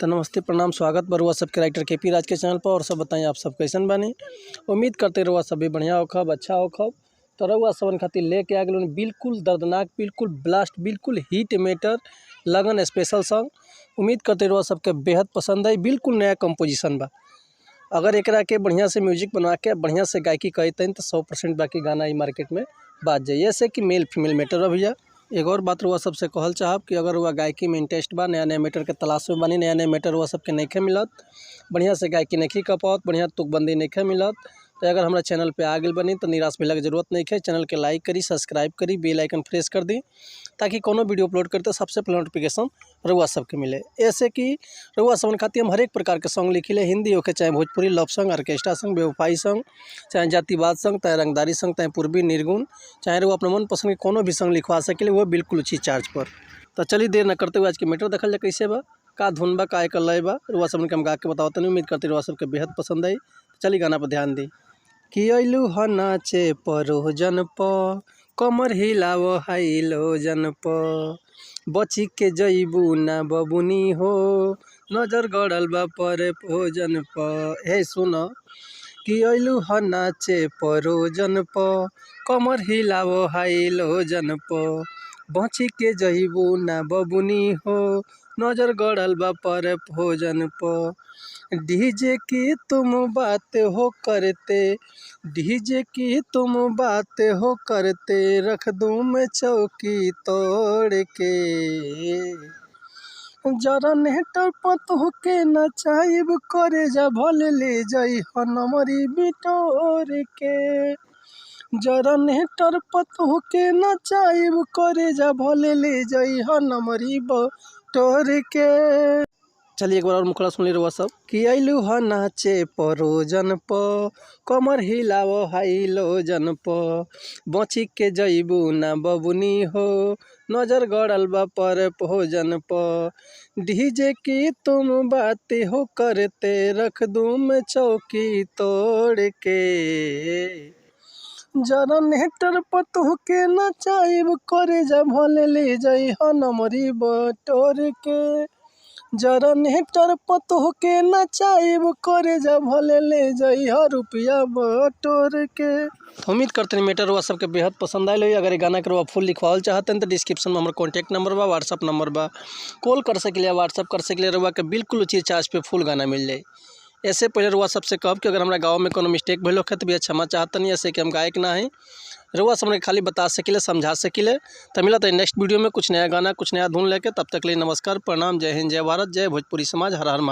तो नमस्ते प्रणाम स्वागत बरुआ सबके राइटर के पी राज के चैनल पर। और सब बताएं आप सब कैसन बानी। उम्मीद करते रहुआ सभी बढ़िया होखब अच्छा होखब। तो रहुआ सबन खातिर लेके आ गए बिल्कुल दर्दनाक बिल्कुल ब्लास्ट बिल्कुल हिट मेटर लगन स्पेशल सॉन्ग। उम्मीद करते रहुआ सबके बेहद पसंद आई। बिल्कुल नया कंपोजिशन बा। अगर एकरा के बढ़िया से म्यूजिक बना के बढ़िया से गायकी करते तो 100% बाकी गाना ही मार्केट में बाज जाइए। ऐसे कि मेल फीमेल मैटर बा भैया। एक और बात रुआ सबसे कहल चाहब कि अगर वह गायकी में इंटरेस्ट बा, नया नया मैटर के तलाश में बानी, नया नया मैटर वह सबके नहीं मिलत, बढ़िया से गायकी नहीं कर पाओ, बढ़िया तुकबंदी नहीं मिलत, तो अगर हमारा चैनल पे आ गई बनी तो निराश मिले की जरूरत नहीं है। चैनल के लाइक करी, सब्सक्राइब करी, बेल आइकन प्रेस कर दी ताकि कोनो वीडियो अपलोड करते सबसे पहले नोटिफिकेशन रउआ सबके मिले। ऐसे कि रउआ सबन खातिर हम हर एक प्रकार के सॉन्ग लिखिले, हिंदी होके चाहे Bhojpuri, love song, orchestra song, बेवफाई सॉन्ग, चाहे जातिवाद सॉन्ग, चाहे रंगदारी सॉन्ग, चाहे पूर्वी निर्गुण, चाहे रउआ अपने मन पसंद के कोनो भी सॉन्ग लिखवा सके वो बिल्कुल उचित चार्ज पर। तो चलिए देर न करते हुए आज के मैटर देखल जाए कैसे बा, का धुन बा, का एकर लय बा। रउआ सबन के हम गा के बताओ तनी। उम्मीद करते रउआ सबके बेहद पसंद आई। चलिए गाना पर ध्यान दी। कि अइलू ह नाचे परोजन प, कमर हिलाव हाइलोजन प, बची के जइबू ना बबुनी हो, नजर गड़ल बा पर भोजन प। हे सुन कि अइलू ह नाचे परोजन प, कमर हिलाव हाइलोजन प, बची के जइबू ना बबुनी हो, नजर गड़ल बा पर भोजन प। डीजे की तुम बात हो करते, डीजे की तुम बात हो करते, रख दूं मैं चौकी तोड़ के, जरा नेटर पतोह के नचाइब करे जा भले ले जाई हनमरी बिटोर के, जरा नेटर पतोह के नचाइब करे जा भले ले जाई हनमरी बिटोर के। चलिए एक बार और मुखड़ा सुन ली रउआ सब। कि अइलू ह नाचे परोजन प, कमर हिलाव हाइलोजन प, बची के जइबू ना बबुनी हो, नजर गड़ल बा पर भोजन प। डीजे की तुम बात हो करते, रख दूं मैं चौकी तोड़ के, जरा नेटर पतोह के नचाइब करे जा भले ले जाई हनमरी बटोर के, जरा नेटर पतोह के नचाइब करे जा भले ले जाई हर रुपया बटोर के। उम्मीद करते हैं मैटर हुआ सबके बेहद पसंद आए। अगर ये गाना के फुल लिखवाल चाहते हैं तो डिस्क्रिप्शन में हमारा कॉन्टैक्ट नंबर बा, व्हाट्सअप नंबर बा, कॉल कर सके व्हाट्सअप कर सके रुआ के बिल्कुल उचित चार्ज पे फुल गाना मिल जाए। ऐसे पहले रुआ सबसे कहब कि अगर हमारा गाँव में कोनो मिस्टेक भइल होखे तो भी क्षमा चाहते नहीं। ऐसे कि हम गायक ना है, रउआ सबने खाली बता सकिले समझा सकिले। तो मिला तो नेक्स्ट वीडियो में कुछ नया गाना कुछ नया धुन लेके। तब तक के लिए नमस्कार प्रणाम, जय हिंद, जय भारत, जय भोजपुरी समाज, हर हर महादेव।